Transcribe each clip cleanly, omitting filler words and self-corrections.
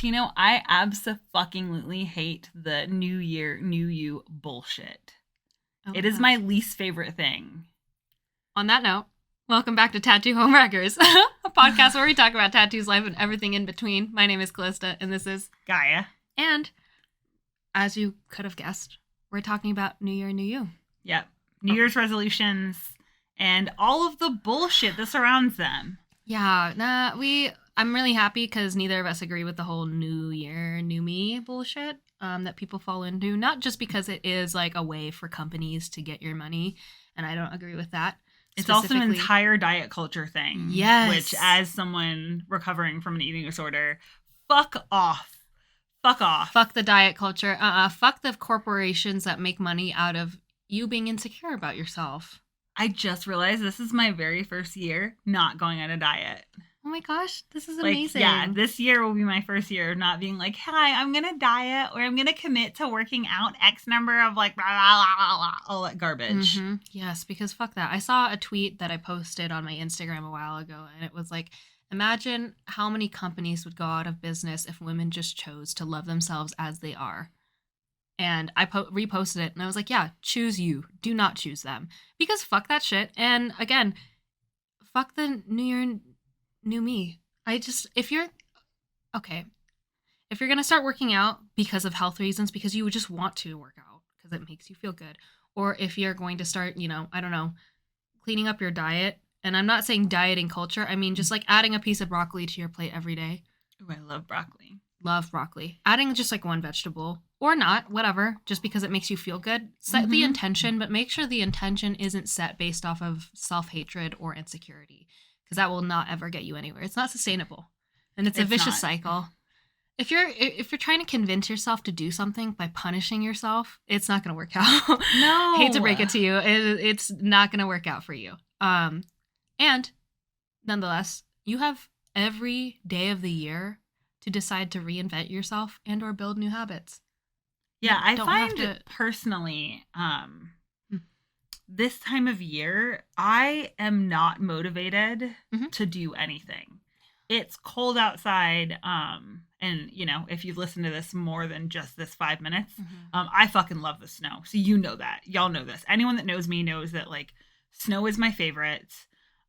Tino, I abso-fucking-lutely hate the New Year, New You bullshit. Oh It is my least favorite thing. On that note, welcome back to Tattoo Homewreckers, a podcast where we talk about tattoos, life, and everything in between. My name is Callista, and this is Gaia. And as you could have guessed, we're talking about New Year, New You. Yep. New Year's resolutions and all of the bullshit that surrounds them. Yeah, I'm really happy because neither of us agree with the whole New Year, New Me bullshit that people fall into. Not just because it is like a way for companies to get your money, and I don't agree with that. It's also an entire diet culture thing. Yes. Which, as someone recovering from an eating disorder, fuck off. Fuck off. Fuck the diet culture. Fuck the corporations that make money out of you being insecure about yourself. I just realized this is my very first year not going on a diet. Oh my gosh, this is amazing. Yeah, this year will be my first year of not being like, hi, I'm going to diet or I'm going to commit to working out X number of like, blah, blah, blah, blah, all that garbage. Mm-hmm. Yes, because fuck that. I saw a tweet that I posted on my Instagram a while ago, and it was like, imagine how many companies would go out of business if women just chose to love themselves as they are. And I reposted it, and I was like, yeah, choose you. Do not choose them. Because fuck that shit. And again, fuck the New Year, New Me. If you're going to start working out because of health reasons, because you would just want to work out because it makes you feel good, or if you're going to start, cleaning up your diet, and I'm not saying dieting culture, I mean just like adding a piece of broccoli to your plate every day. Ooh, I love broccoli. Love broccoli. Adding just like one vegetable or not, whatever, just because it makes you feel good. Set the intention, but make sure the intention isn't set based off of self-hatred or insecurity, because that will not ever get you anywhere. It's not sustainable. And it's a vicious cycle. If you're trying to convince yourself to do something by punishing yourself, it's not going to work out. No. Hate to break it to you. It's not going to work out for you. And nonetheless, you have every day of the year to decide to reinvent yourself and or build new habits. Yeah, I find personally, this time of year, I am not motivated to do anything. It's cold outside, and, if you've listened to this more than just this 5 minutes, I fucking love the snow. So you know that. Y'all know this. Anyone that knows me knows that, like, snow is my favorite.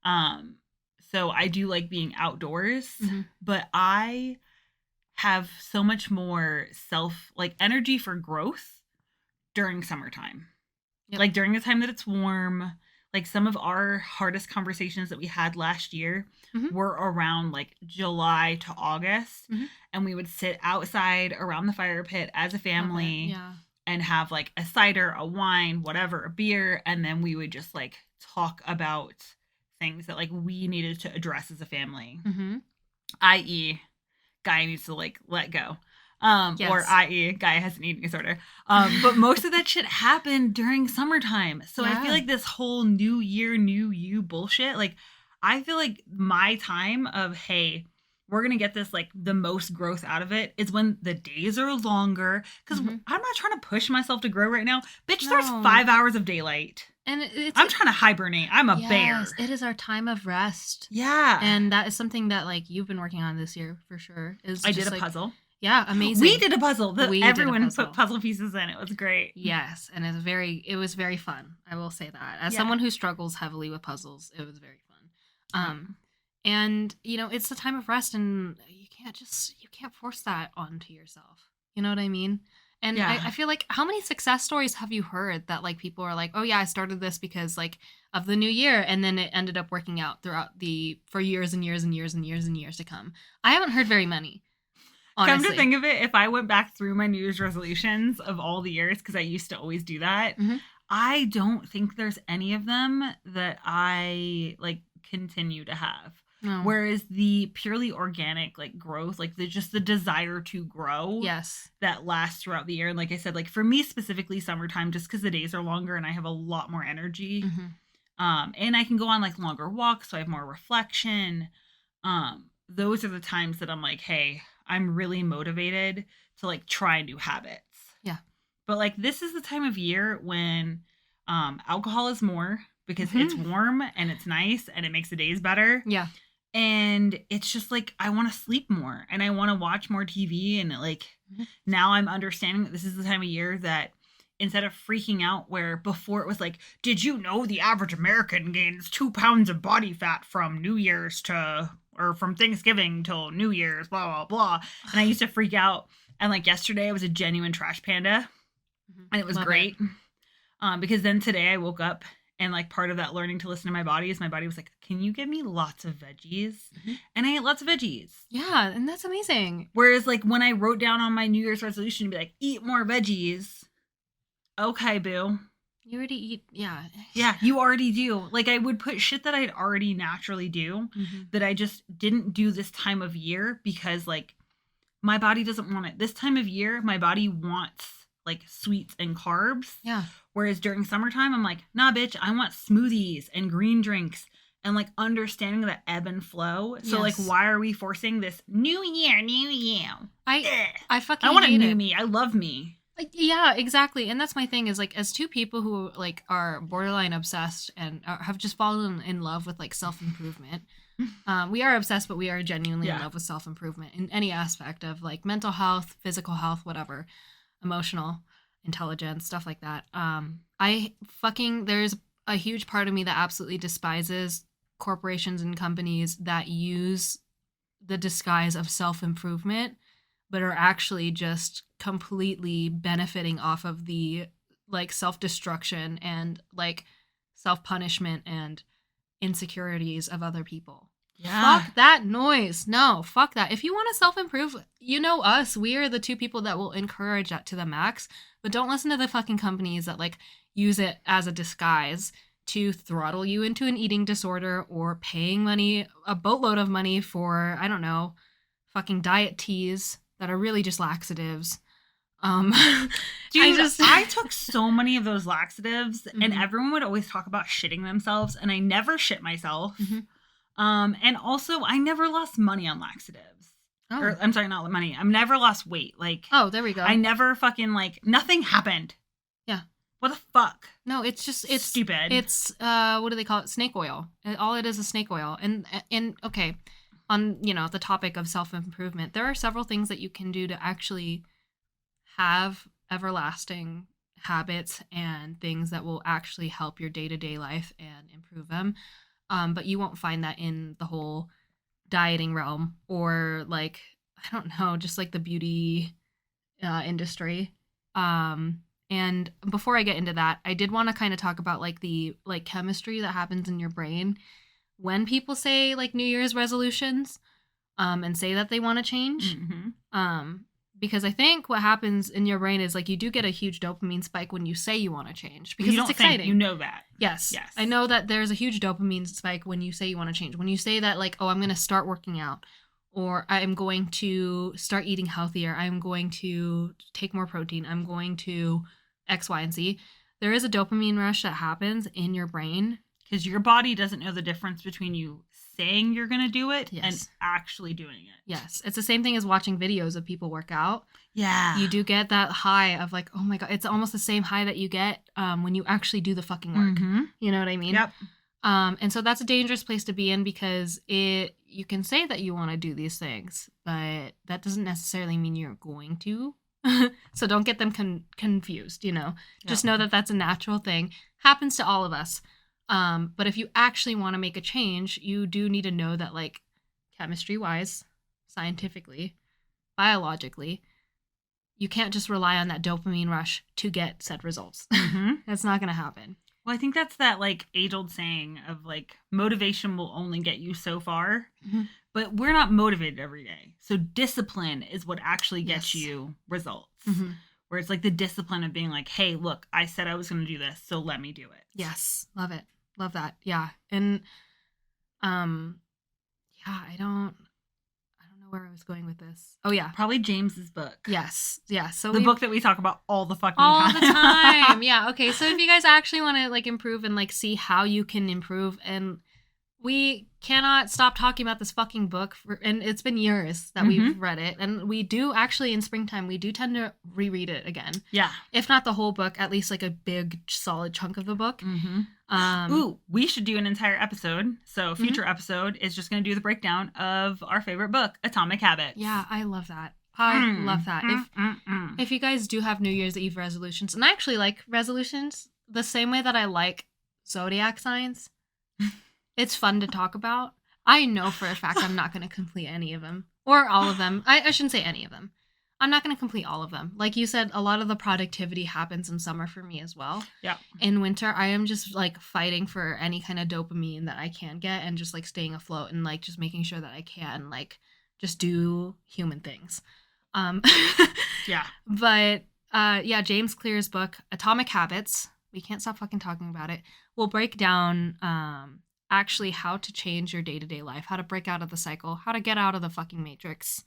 So I do like being outdoors, but I have so much more energy for growth during summertime. Yep. Like during the time that it's warm, like some of our hardest conversations that we had last year were around like July to August. And we would sit outside around the fire pit as a family and have like a cider, a wine, whatever, a beer. And then we would just like talk about things that like we needed to address as a family, i.e. Gaia needs to like let go, or i.e. Gaia has an eating disorder. But most of that shit happened during summertime. So I feel like this whole New Year, New You bullshit, like I feel like my time of, hey, we're going to get this like the most growth out of it is when the days are longer. Because I'm not trying to push myself to grow right now. Bitch, there's 5 hours of daylight. And I'm trying to hibernate. I'm a bear. It is our time of rest. Yeah. And that is something that like you've been working on this year for sure. I did a puzzle. Yeah, amazing. We did a puzzle. Everyone put puzzle pieces in. It was great. Yes, and it was very fun. I will say that. As someone who struggles heavily with puzzles, it was very fun. And it's the time of rest, and you can't force that onto yourself. You know what I mean? And I feel like, how many success stories have you heard that like people are like, oh yeah, I started this because like of the new year, and then it ended up working out for years and years and years and years and years to come. I haven't heard very many. Honestly. Come to think of it, if I went back through my New Year's resolutions of all the years, because I used to always do that, I don't think there's any of them that I like continue to have. No. Whereas the purely organic like growth, like just the desire to grow, that lasts throughout the year. And like I said, like for me specifically, summertime, just because the days are longer and I have a lot more energy, and I can go on like longer walks, so I have more reflection. Those are the times that I'm like, hey, I'm really motivated to like try new habits. Yeah. But like this is the time of year when alcohol is more because it's warm and it's nice and it makes the days better. Yeah. And it's just like, I want to sleep more and I want to watch more TV. And like, Mhm. now I'm understanding that this is the time of year that instead of freaking out, where before it was like, did you know the average American gains 2 pounds of body fat from New Year's to, or from Thanksgiving till New Year's, blah, blah, blah. And I used to freak out. And like yesterday, I was a genuine trash panda and it was Love great. Because then today I woke up and like part of that learning to listen to my body is my body was like, can you give me lots of veggies? And I ate lots of veggies. Yeah, and that's amazing. Whereas like when I wrote down on my New Year's resolution to be like, eat more veggies. Okay, boo. You already eat, yeah. Yeah, you already do. Like I would put shit that I'd already naturally do that I just didn't do this time of year because like my body doesn't want it. This time of year, my body wants like sweets and carbs. Yeah. Whereas during summertime, I'm like, nah, bitch, I want smoothies and green drinks and like understanding that ebb and flow. So like, Yes. why are we forcing this new year? I fucking I want a hate new it. me. I love me. Yeah, exactly. And that's my thing is like as two people who like are borderline obsessed and have just fallen in love with like self-improvement. We are obsessed, but we are genuinely in love with self-improvement in any aspect of like mental health, physical health, whatever, emotional intelligence, stuff like that. There's a huge part of me that absolutely despises corporations and companies that use the disguise of self-improvement but are actually just completely benefiting off of the like self-destruction and like self-punishment and insecurities of other people. Yeah. Fuck that noise. No, fuck that. If you want to self-improve, you know us. We are the two people that will encourage that to the max. But don't listen to the fucking companies that like use it as a disguise to throttle you into an eating disorder or paying money, a boatload of money for, I don't know, fucking diet teas that are really just laxatives. Dude, I took so many of those laxatives and Mhm. everyone would always talk about shitting themselves and I never shit myself. Mhm. And also I never lost money on laxatives. Oh. Or I'm sorry, not money. I've never lost weight. Like, Oh, there we go. I never fucking like, nothing happened. Yeah. What the fuck? No, it's stupid. It's what do they call it? Snake oil. All it is snake oil. And okay, on the topic of self-improvement, there are several things that you can do to actually have everlasting habits and things that will actually help your day-to-day life and improve them. But you won't find that in the whole dieting realm or like, I don't know, just like the beauty industry. And before I get into that, I did want to kind of talk about like the like chemistry that happens in your brain when people say like New Year's resolutions and say that they want to change. Because I think what happens in your brain is like you do get a huge dopamine spike when you say you want to change because it's exciting. You know that. Yes. I know that there's a huge dopamine spike when you say you want to change. When you say that like, oh, I'm going to start working out or I'm going to start eating healthier. I'm going to take more protein. I'm going to X, Y, and Z. There is a dopamine rush that happens in your brain. Because your body doesn't know the difference between you saying you're going to do it and actually doing it. Yes. It's the same thing as watching videos of people work out. Yeah. You do get that high of like, oh my God, it's almost the same high that you get when you actually do the fucking work. You know what I mean? Yep. And so that's a dangerous place to be in because you can say that you want to do these things, but that doesn't necessarily mean you're going to. So don't get them confused, Just know that that's a natural thing. Happens to all of us. But if you actually want to make a change, you do need to know that like chemistry-wise, scientifically, biologically, you can't just rely on that dopamine rush to get said results. That's not going to happen. Well, I think that's that like age-old saying of like motivation will only get you so far, but we're not motivated every day. So discipline is what actually gets you results. Where it's like the discipline of being like, hey, look, I said I was going to do this, so let me do it. Yes. Love it. Love that. Yeah. And I don't know where I was going with this. Oh yeah. Probably James's book. Yes. Yeah. So the book that we talk about all the fucking all time. the time. Yeah. Okay. So if you guys actually want to like improve and like see how you can improve and We cannot stop talking about this fucking book, and it's been years that we've read it. And we do actually, in springtime, we do tend to reread it again. Yeah. If not the whole book, at least like a big, solid chunk of the book. Ooh, we should do an entire episode. So future episode is just going to do the breakdown of our favorite book, Atomic Habits. Yeah, I love that. I love that. If you guys do have New Year's Eve resolutions, and I actually like resolutions the same way that I like zodiac signs. It's fun to talk about. I know for a fact I'm not going to complete any of them. Or all of them. I shouldn't say any of them. I'm not going to complete all of them. Like you said, a lot of the productivity happens in summer for me as well. Yeah. In winter, I am just like fighting for any kind of dopamine that I can get and just like staying afloat and like just making sure that I can like just do human things. Yeah. But yeah, James Clear's book, Atomic Habits, we can't stop fucking talking about it, will break down actually how to change your day-to-day life, how to break out of the cycle, how to get out of the fucking matrix.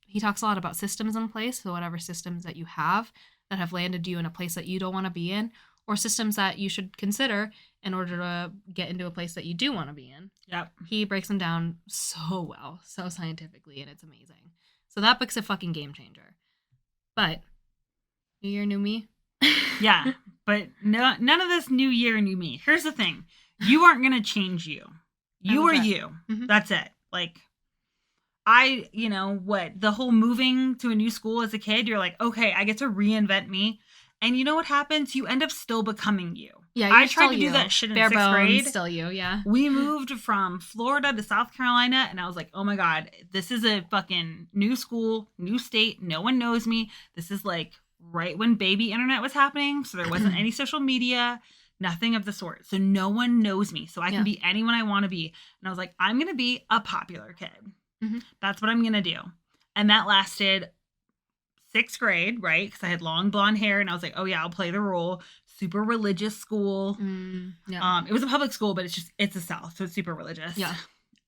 He talks a lot about systems in place, so whatever systems that you have that have landed you in a place that you don't want to be in, or systems that you should consider in order to get into a place that you do want to be in. Yep. He breaks them down so well, so scientifically, and it's amazing. So that book's a fucking game changer. But New Year, New Me? Yeah, but no, none of this new year, new me. Here's the thing. You aren't going to change you. You are you. That's it. Like, the whole moving to a new school as a kid, you're like, okay, I get to reinvent me. And you know what happens? You end up still becoming you. Yeah, I tried to do that shit in bare 6th bones, grade. Still you, yeah. We moved from Florida to South Carolina, and I was like, oh my God, this is a fucking new school, new state. No one knows me. This is like right when baby internet was happening. So there wasn't any social media. Nothing of the sort. So no one knows me. So I can be anyone I want to be. And I was like, I'm going to be a popular kid. That's what I'm going to do. And that lasted 6th grade, right? Because I had long blonde hair. And I was like, oh yeah, I'll play the role. Super religious school. It was a public school, but it's the South. So it's super religious. Yeah.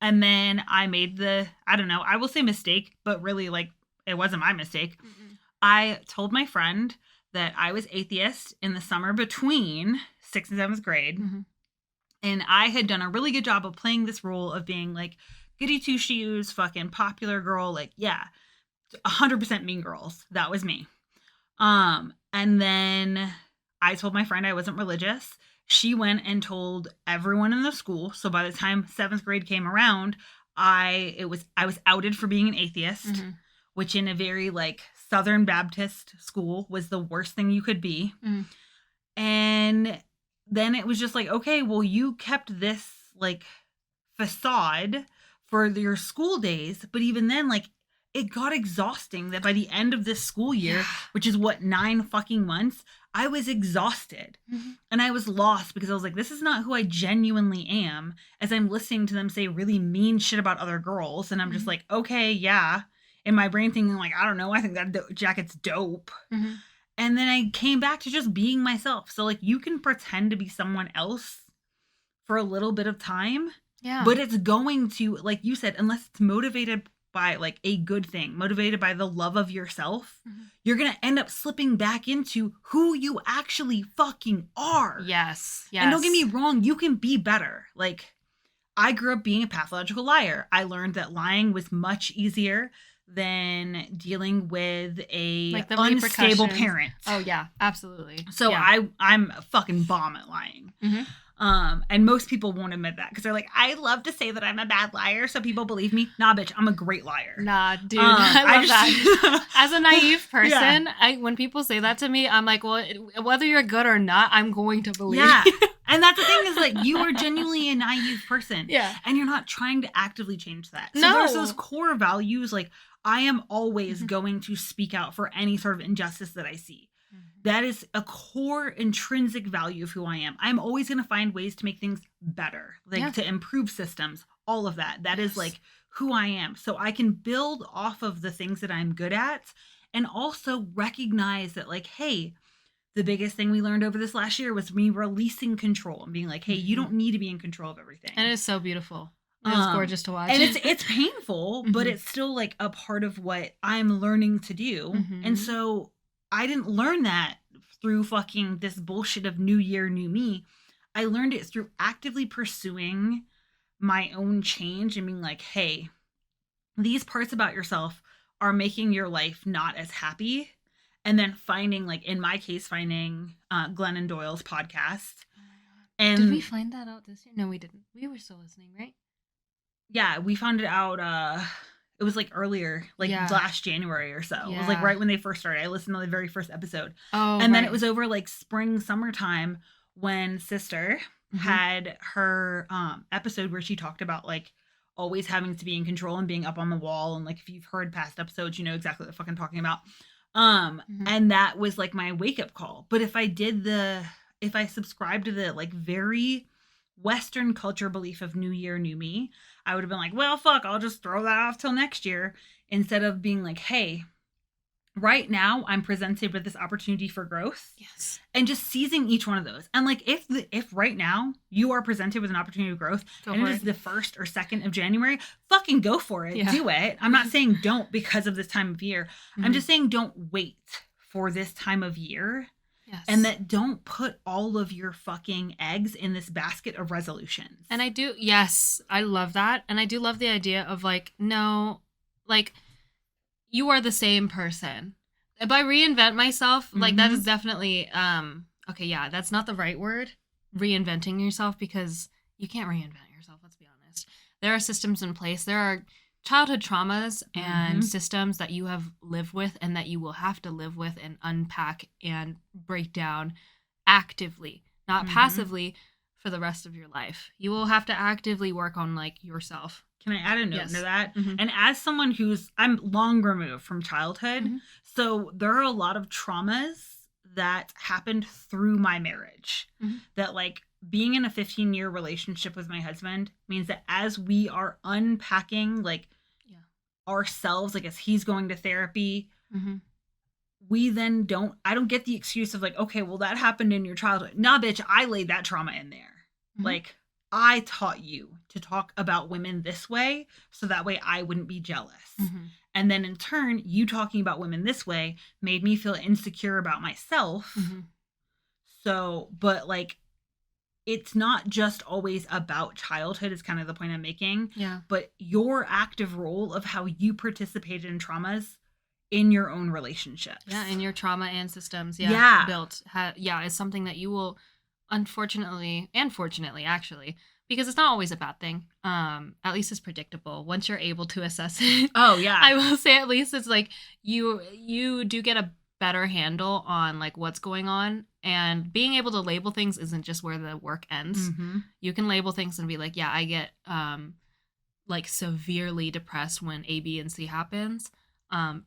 And then I made I will say mistake, but really like it wasn't my mistake. I told my friend that I was atheist in the summer between 6th and 7th grade. And I had done a really good job of playing this role of being like goody two shoes, fucking popular girl. Like, yeah, 100% Mean Girls. That was me. And then I told my friend I wasn't religious. She went and told everyone in the school. So by the time 7th grade came around, I was outed for being an atheist, which in a very like Southern Baptist school was the worst thing you could be. And then it was just like, okay, well, you kept this like facade for your school days. But even then, like, it got exhausting that by the end of this school year, which is what, 9 fucking months, I was exhausted. And I was lost because I was like, this is not who I genuinely am, as I'm listening to them say really mean shit about other girls. And I'm just like, okay, yeah. In my brain thinking like, I don't know, I think that jacket's dope. And then I came back to just being myself. So like you can pretend to be someone else for a little bit of time. Yeah. But it's going to, like you said, unless it's motivated by like a good thing, motivated by the love of yourself, you're going to end up slipping back into who you actually fucking are. Yes. And don't get me wrong, you can be better. Like I grew up being a pathological liar. I learned that lying was much easier than dealing with a like unstable parent. Oh yeah, absolutely. So yeah. I'm a fucking bomb at lying. And most people won't admit that because they're like, I love to say that I'm a bad liar so people believe me. Nah, bitch, I'm a great liar. Nah, dude, I love that. As a naive person, when people say that to me, I'm like, well, whether you're good or not, I'm going to believe you. And that's the thing is like you are genuinely a naive person. Yeah. And you're not trying to actively change that. So there's those core values like I am always going to speak out for any sort of injustice that I see. That is a core intrinsic value of who I am. I'm always going to find ways to make things better, like to improve systems, all of that. That is like who I am. So I can build off of the things that I'm good at and also recognize that like, hey, the biggest thing we learned over this last year was me releasing control and being like, hey, you don't need to be in control of everything. And it is so beautiful. It's gorgeous to watch. And it's painful, but it's still like a part of what I'm learning to do. And so I didn't learn that through fucking this bullshit of new year, new me. I learned it through actively pursuing my own change and being like, hey, these parts about yourself are making your life not as happy. And then finding, like in my case, finding Glennon Doyle's podcast. Oh my God. And did we find that out this year? No, we didn't. We were still listening, right? Yeah, we found it out. It was like earlier, like last January or so. It was like right when they first started. I listened to the very first episode. Oh, and then it was over like spring, summertime when Sister had her episode where she talked about like always having to be in control and being up on the wall. And like if you've heard past episodes, you know exactly what the fuck I'm talking about. And that was like my wake up call. But if I subscribed to the like very Western culture belief of New Year, New Me, I would have been like, well, fuck, I'll just throw that off till next year, instead of being like, hey, right now I'm presented with this opportunity for growth. Yes. And just seizing each one of those. And like, if right now you are presented with an opportunity of growth and it is the 1st or 2nd of January, fucking go for it. Yeah. Do it. I'm not saying don't because of this time of year. I'm just saying don't wait for this time of year. Yes. And that don't put all of your fucking eggs in this basket of resolutions. And I love that. And I do love the idea of like, no, like you are the same person. If I reinvent myself, like that is definitely, okay, yeah, that's not the right word, reinventing yourself, because you can't reinvent yourself, let's be honest. There are systems in place. There are childhood traumas and systems that you have lived with and that you will have to live with and unpack and break down actively, not passively, for the rest of your life. You will have to actively work on like yourself. Can I add a note to that? And as someone I'm long removed from childhood, so there are a lot of traumas that happened through my marriage that like being in a 15-year relationship with my husband means that as we are unpacking like ourselves, like as he's going to therapy, we then I don't get the excuse of like, okay, well that happened in your childhood. Nah, bitch, I laid that trauma in there. Like I taught you to talk about women this way so that way I wouldn't be jealous. And then in turn, you talking about women this way made me feel insecure about myself. So, but like, it's not just always about childhood is kind of the point I'm making. Yeah. But your active role of how you participated in traumas in your own relationships. Yeah, in your trauma and systems. Built. Is something that you will, unfortunately, and fortunately, actually, because it's not always a bad thing. At least it's predictable once you're able to assess it. Oh yeah. I will say at least it's like you do get a better handle on like what's going on, and being able to label things isn't just where the work ends. You can label things and be like, yeah, I get like severely depressed when A, B, and C happens.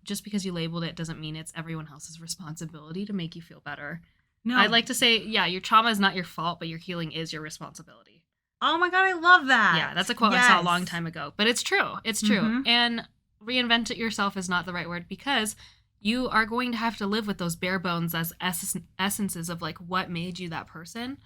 Just because you labeled it doesn't mean it's everyone else's responsibility to make you feel better. No. I'd like to say, yeah, your trauma is not your fault, but your healing is your responsibility. Oh my God, I love that. Yeah, that's a quote I saw a long time ago. But it's true. It's true. And reinvent it yourself is not the right word, because you are going to have to live with those bare bones as essences of like what made you that person.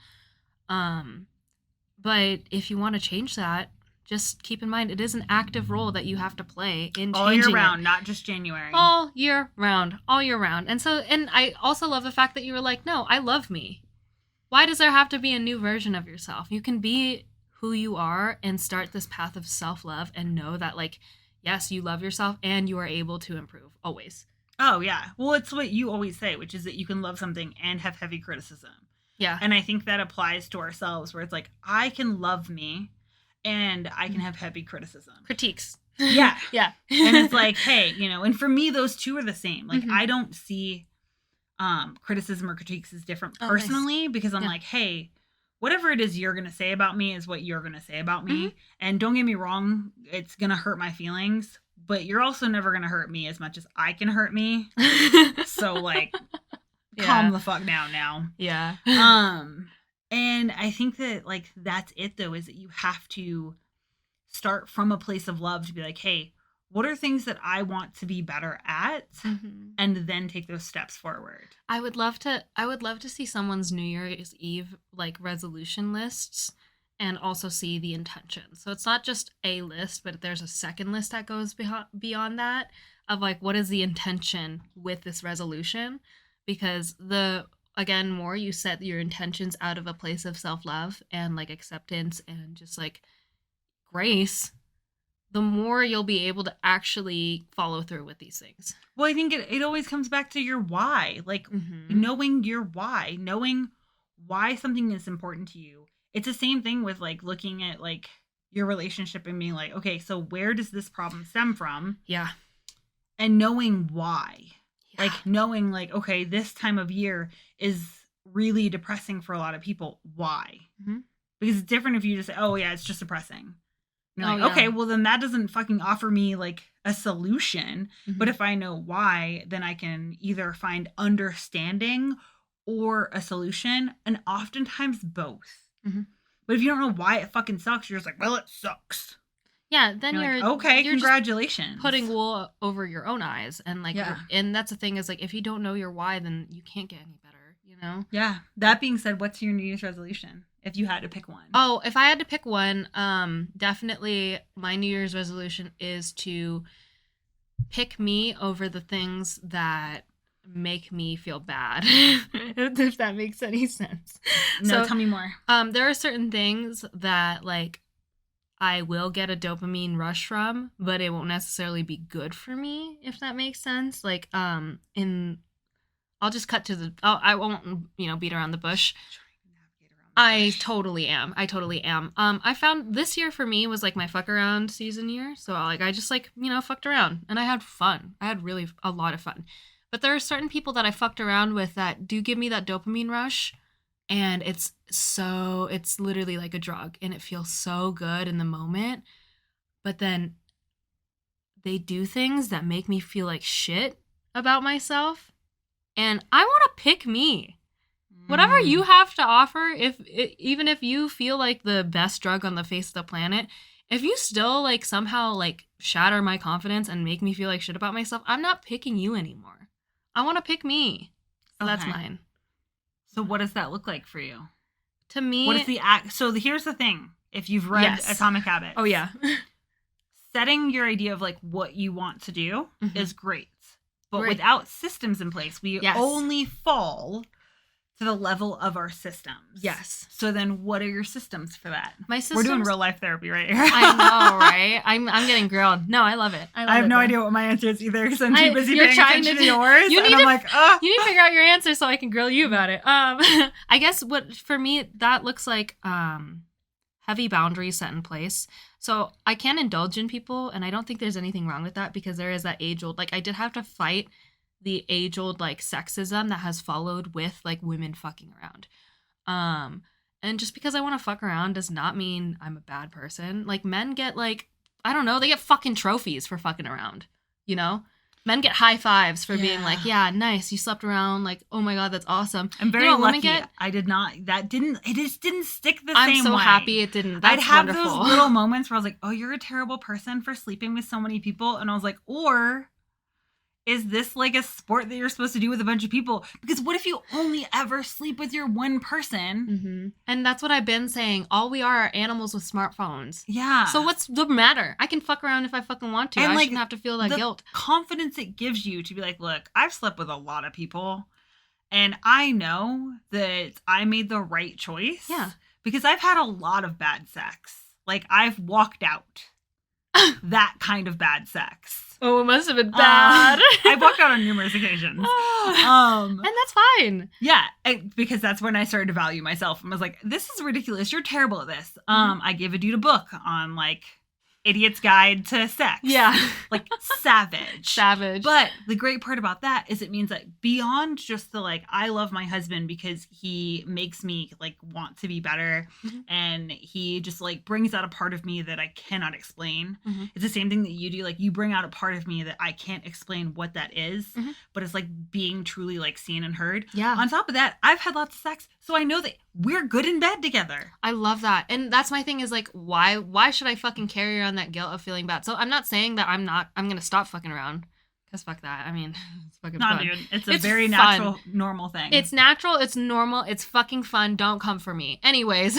But if you want to change that, just keep in mind it is an active role that you have to play in changing all year round, not just January. All year round. And I also love the fact that you were like, no, I love me. Why does there have to be a new version of yourself? You can be who you are and start this path of self-love and know that like, yes, you love yourself and you are able to improve always. Oh yeah. Well, it's what you always say, which is that you can love something and have heavy criticism. Yeah. And I think that applies to ourselves, where it's like, I can love me and I can have heavy criticism. Critiques. Yeah. Yeah. And it's like, hey, and for me, those two are the same. Like, I don't see criticism or critiques as different personally, because I'm like, hey, whatever it is you're going to say about me is what you're going to say about me. And don't get me wrong, it's going to hurt my feelings, but you're also never going to hurt me as much as I can hurt me. So like, calm the fuck down now. Yeah. And I think that like, that's it though, is that you have to start from a place of love to be like, hey, what are things that I want to be better at? And then take those steps forward. I would love to see someone's New Year's Eve like resolution lists, and also see the intention. So it's not just a list, but there's a second list that goes beyond that of like, what is the intention with this resolution? Because again, more you set your intentions out of a place of self-love and like acceptance and just like grace, the more you'll be able to actually follow through with these things. Well, I think it always comes back to your why. Like knowing your why, knowing why something is important to you. It's the same thing with like looking at like your relationship and being like, okay, so where does this problem stem from? Yeah. And knowing why. Yeah. Like knowing like, okay, this time of year is really depressing for a lot of people. Why? Because it's different if you just say, oh yeah, it's just depressing. You're like, okay, well then that doesn't fucking offer me like a solution. But if I know why, then I can either find understanding or a solution, and oftentimes both. But if you don't know why it fucking sucks, you're just like, well, it sucks. Yeah, then you're like, okay, you're congratulations. Just putting wool over your own eyes, and like, and that's the thing is like, if you don't know your why, then you can't get any better, you know? Yeah. That being said, what's your New Year's resolution if you had to pick one? Oh, if I had to pick one, definitely my New Year's resolution is to pick me over the things that make me feel bad. If that makes any sense. No, tell me more. There are certain things that like I will get a dopamine rush from, but it won't necessarily be good for me, if that makes sense. Like, I'll just cut to the, I won't, beat around the bush. I totally am. I found this year for me was like my fuck around season year. So like, I just like, fucked around and I had fun. I had really a lot of fun. But there are certain people that I fucked around with that do give me that dopamine rush. And it's literally like a drug and it feels so good in the moment. But then they do things that make me feel like shit about myself. And I want to pick me. Whatever you have to offer, even if you feel like the best drug on the face of the planet, if you still like somehow like shatter my confidence and make me feel like shit about myself, I'm not picking you anymore. I want to pick me. So that's mine. So what does that look like for you? To me, what is the act? So here's the thing: if you've read Atomic Habits, oh yeah, setting your idea of like what you want to do is great, but without systems in place, we only fall to the level of our systems. Yes. So then, what are your systems for that? My systems. We're doing real life therapy right here. I know, right? I'm getting grilled. No, I love it. I have no idea what my answer is either because I'm too busy paying attention to yours. You need to figure out your answer so I can grill you about it. I guess what for me that looks like heavy boundaries set in place. So I can indulge in people, and I don't think there's anything wrong with that because there is that age old. Like I did have to fight the age-old like sexism that has followed with like women fucking around. And just because I want to fuck around does not mean I'm a bad person. Like men get like, I don't know, they get fucking trophies for fucking around, Men get high fives for being like, yeah, nice, you slept around, like, oh my god, that's awesome. I'm very lucky. It just didn't stick the same way. I'm so happy it didn't. That's I'd have wonderful. Those little moments where I was like, oh, you're a terrible person for sleeping with so many people. And I was like, or is this like a sport that you're supposed to do with a bunch of people? Because what if you only ever sleep with your one person? And that's what I've been saying. All we are animals with smartphones. Yeah. So what's the matter? I can fuck around if I fucking want to. And I shouldn't have to feel that guilt. Confidence it gives you to be like, look, I've slept with a lot of people. And I know that I made the right choice. Yeah. Because I've had a lot of bad sex. Like, I've walked out that kind of bad sex. Oh, it must have been bad. I walked out on numerous occasions. And that's fine. Yeah, because that's when I started to value myself. And was like, this is ridiculous. You're terrible at this. I gave a dude a book on, like, Idiot's Guide to Sex. Yeah. Like, savage. Savage. But the great part about that is it means that beyond just the, like, I love my husband because he makes me, like, want to be better. And he just, like, brings out a part of me that I cannot explain. It's the same thing that you do. Like, you bring out a part of me that I can't explain what that is. But it's, like, being truly, like, seen and heard. Yeah. On top of that, I've had lots of sex. So I know that we're good in bed together. I love that. And that's my thing is like, why should I fucking carry around that guilt of feeling bad? So I'm not saying that I'm going to stop fucking around. Because fuck that. I mean, it's fucking fun. Dude. It's a very natural, normal thing. It's natural. It's normal. It's fucking fun. Don't come for me. Anyways.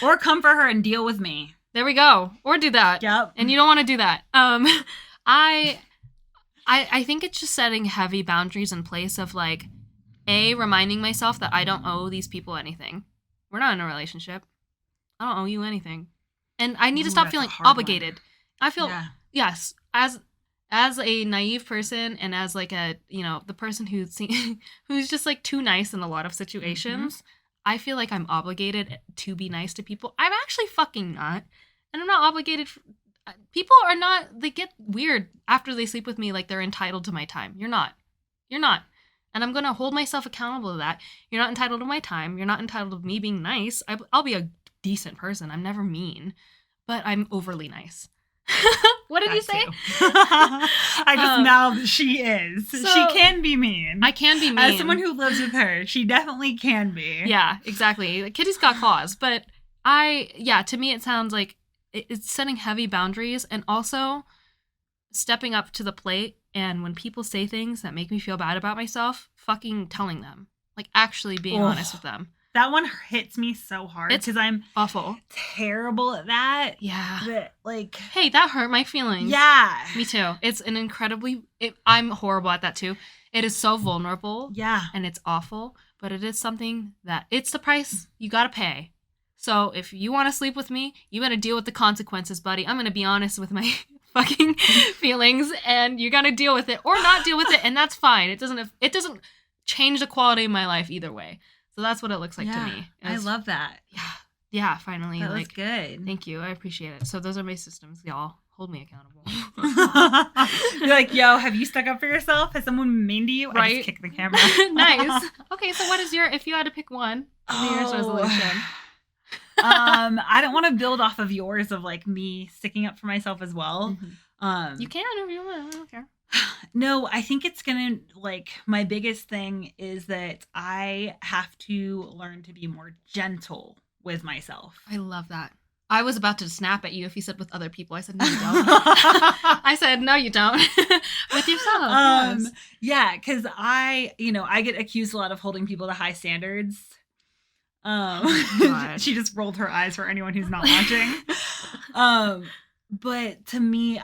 Or come for her and deal with me. There we go. Or do that. Yep. And you don't want to do that. I think it's just setting heavy boundaries in place of like, reminding myself that I don't owe these people anything. We're not in a relationship. I don't owe you anything. And I need to stop feeling obligated. One. I feel, yes, as a naive person and as like a, the person who's just like too nice in a lot of situations, I feel like I'm obligated to be nice to people. I'm actually fucking not. And I'm not obligated. People are not, they get weird after they sleep with me like they're entitled to my time. You're not. You're not. And I'm going to hold myself accountable to that. You're not entitled to my time. You're not entitled to me being nice. I'll be a decent person. I'm never mean. But I'm overly nice. What did you say? I just mouthed she is. So she can be mean. I can be mean. As someone who lives with her, she definitely can be. Yeah, exactly. Kitty's got claws. But to me it sounds like it's setting heavy boundaries and also stepping up to the plate. And when people say things that make me feel bad about myself, fucking telling them. Like actually being honest with them. That one hits me so hard because I'm awful, terrible at that. Yeah, that, like, hey, that hurt my feelings. Yeah, me too. It's an incredibly. I'm horrible at that too. It is so vulnerable. Yeah, and it's awful, but it is something that it's the price you gotta pay. So if you want to sleep with me, you gotta deal with the consequences, buddy. I'm gonna be honest with my fucking feelings, and you gotta deal with it or not deal with it, and that's fine. It doesn't change the quality of my life either way. So that's what it looks like to me. I love that. Yeah, finally. That was good. Thank you. I appreciate it. So those are my systems. Y'all hold me accountable. You're like, yo, have you stuck up for yourself? Has someone been mean to you? Right? I just kicked the camera. Nice. Okay, so what is if you had to pick one, New Year's resolution? I don't want to build off of yours of like me sticking up for myself as well. You can if you want. I don't care. No, I think it's gonna, like, my biggest thing is that I have to learn to be more gentle with myself. I love that. I was about to snap at you if you said with other people. I said, no, you don't. I said, no, you don't. With yourself. Yes. Yeah, because I get accused a lot of holding people to high standards. She just rolled her eyes for anyone who's not watching. But to me,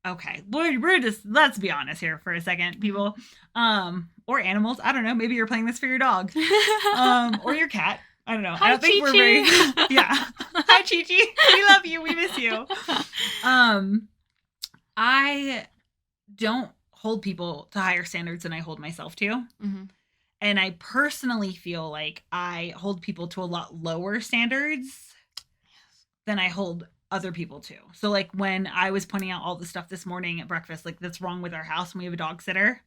okay, we're just, let's be honest here for a second, people, or animals. I don't know. Maybe you're playing this for your dog, or your cat. I don't know. Hi, I don't think Chi-Chi. we're very, yeah. Hi, Chi-Chi. We love you. We miss you. I don't hold people to higher standards than I hold myself to. Mm-hmm. And I personally feel like I hold people to a lot lower standards than I hold other people too. So like when I was pointing out all the stuff this morning at breakfast, like that's wrong with our house, and we have a dog sitter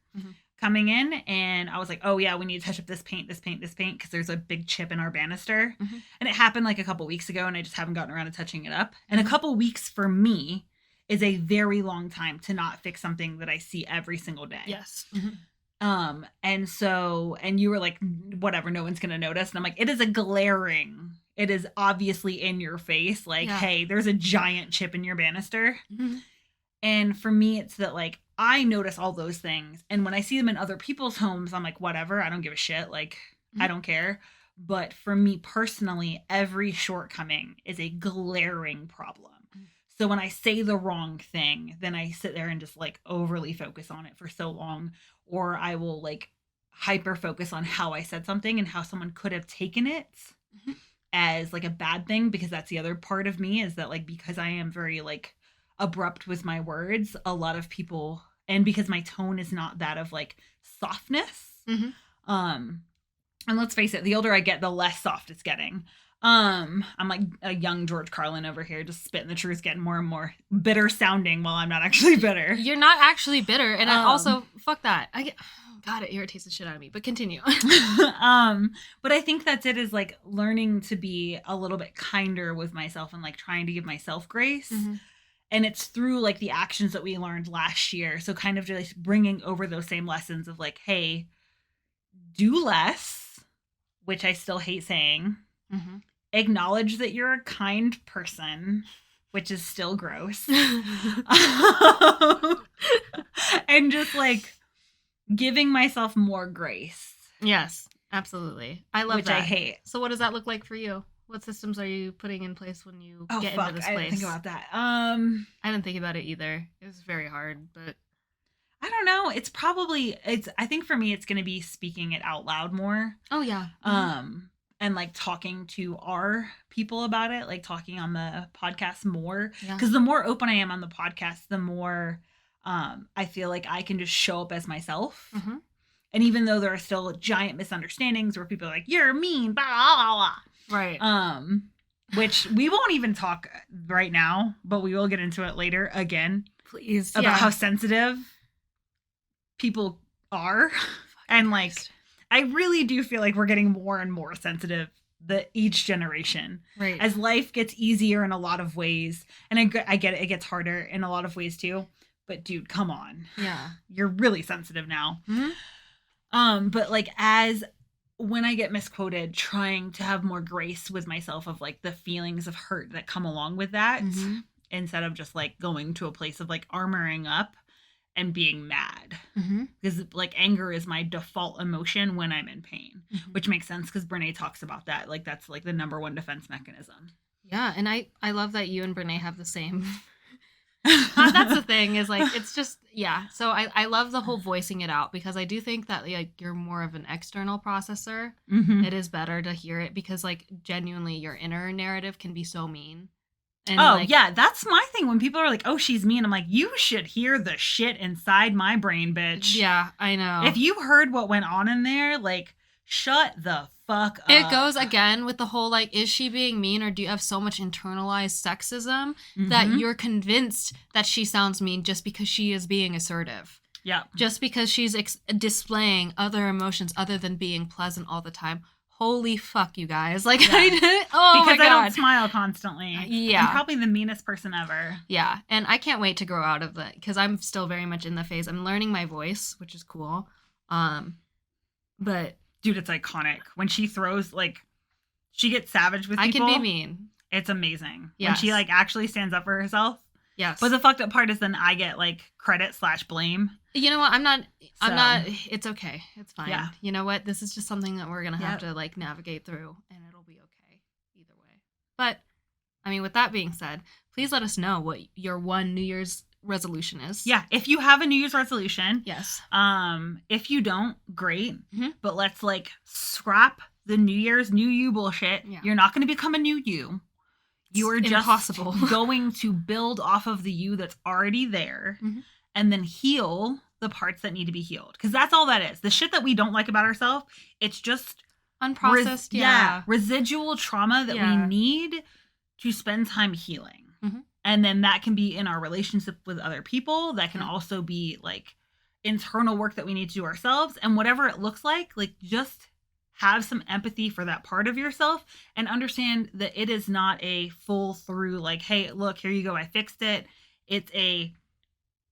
coming in, and I was like, oh yeah, we need to touch up this paint because there's a big chip in our banister. And it happened like a couple weeks ago, and I just haven't gotten around to touching it up. And a couple weeks for me is a very long time to not fix something that I see every single day. Yes. And you were like, whatever, no one's gonna notice. And I'm like, it is obviously in your face. Like, hey, there's a giant chip in your banister. And for me, it's that like, I notice all those things. And when I see them in other people's homes, I'm like, whatever, I don't give a shit. Like, I don't care. But for me personally, every shortcoming is a glaring problem. So when I say the wrong thing, then I sit there and just like overly focus on it for so long. Or I will like hyper focus on how I said something and how someone could have taken it as like a bad thing, because that's the other part of me, is that like, because I am very like abrupt with my words, a lot of people, and because my tone is not that of like softness. And let's face it, the older I get, the less soft it's getting. I'm like a young George Carlin over here, just spitting the truth, getting more and more bitter sounding while I'm not actually bitter. You're not actually bitter. And I also, fuck that. God, it irritates the shit out of me, but continue. But I think that's it, is like learning to be a little bit kinder with myself and like trying to give myself grace. And it's through like the actions that we learned last year. So kind of just bringing over those same lessons of like, hey, do less, which I still hate saying. Acknowledge that you're a kind person, which is still gross. And just like giving myself more grace. Yes, absolutely. I love which that. I hate. So what does that look like for you? What systems are you putting in place when you get into this place? I didn't think about that. I didn't think about it either. It was very hard, but I don't don't know. I think for me, it's going to be speaking it out loud more. Oh, yeah. And like talking to our people about it, like talking on the podcast more. Yeah. Because the more open I am on the podcast, the more I feel like I can just show up as myself. Mm-hmm. And even though there are still giant misunderstandings where people are like, you're mean, blah, blah, blah. Right. Which we won't even talk right now, but we will get into it later again. Please. About how sensitive people are. And like, I really do feel like we're getting more and more sensitive each generation. Right. As life gets easier in a lot of ways. And I get it. It gets harder in a lot of ways too. But dude, come on. Yeah. You're really sensitive now. Mm-hmm. But like when I get misquoted, trying to have more grace with myself of like the feelings of hurt that come along with that, instead of just like going to a place of like armoring up and being mad. Because like anger is my default emotion when I'm in pain, which makes sense because Brene talks about that. Like that's like the number one defense mechanism. Yeah. And I love that you and Brene have the same. That's the thing is like, it's just, yeah. So I love the whole voicing it out because I do think that like you're more of an external processor. It is better to hear it because like genuinely your inner narrative can be so mean. And like, yeah, that's my thing. When people are like, oh, she's mean. I'm like, you should hear the shit inside my brain, bitch. Yeah, I know. If you heard what went on in there, like, shut the fuck up. It goes again with the whole like, is she being mean or do you have so much internalized sexism that you're convinced that she sounds mean just because she is being assertive? Yeah. Just because she's displaying other emotions other than being pleasant all the time. Holy fuck, you guys. Like, because my God. I don't smile constantly. Yeah. I'm probably the meanest person ever. Yeah. And I can't wait to grow out of that because I'm still very much in the phase. I'm learning my voice, which is cool. But dude, it's iconic. When she throws, like, she gets savage with people. I can be mean. It's amazing. Yes. When she, like, actually stands up for herself. Yes. But the fucked up part is then I get, like, credit/blame. You know what? I'm not, it's okay. It's fine. Yeah. You know what? This is just something that we're going to have to, like, navigate through, and it'll be okay either way. But, I mean, with that being said, please let us know what your one New Year's resolution is. Yeah. If you have a New Year's resolution. Yes. If you don't, great. But let's, like, scrap the New Year's new you bullshit. Yeah. You're not going to become a new you. You are just impossible. Going to build off of the you that's already there and then heal the parts that need to be healed. Because that's all that is. The shit that we don't like about ourselves, it's just unprocessed, residual trauma that we need to spend time healing. And then that can be in our relationship with other people. That can also be like internal work that we need to do ourselves. And whatever it looks like just have some empathy for that part of yourself and understand that it is not a full through like, hey, look, here you go. I fixed it. It's a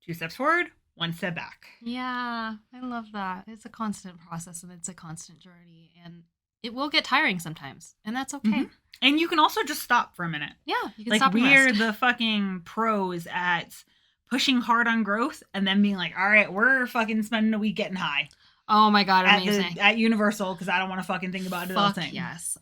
2 steps forward, 1 step back. Yeah, I love that. It's a constant process and it's a constant journey and it will get tiring sometimes and that's okay. And you can also just stop for a minute. Yeah, you can like stop and we're rest. the fucking pros at pushing hard on growth and then being like, all right, we're fucking spending a week getting high. Oh my God, amazing. At Universal, because I don't want to fucking think about it all the time. Yes.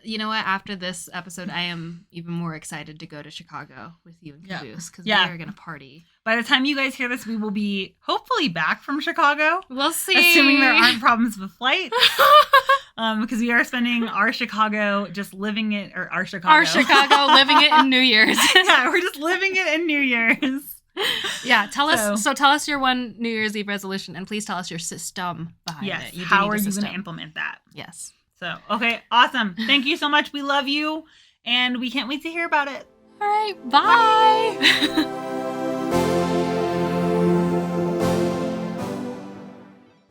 You know what? After this episode, I am even more excited to go to Chicago with you and Caboose because we are going to party. By the time you guys hear this, we will be hopefully back from Chicago. We'll see. Assuming there aren't problems with flights. Because we are spending our Chicago just living it, or our Chicago living it in New Year's. Yeah, we're just living it in New Year's. Yeah, tell us your one New Year's Eve resolution and please tell us your system behind it. Yes, how are you going to implement that? Yes. So, okay, awesome. Thank you so much. We love you and we can't wait to hear about it. All right, bye.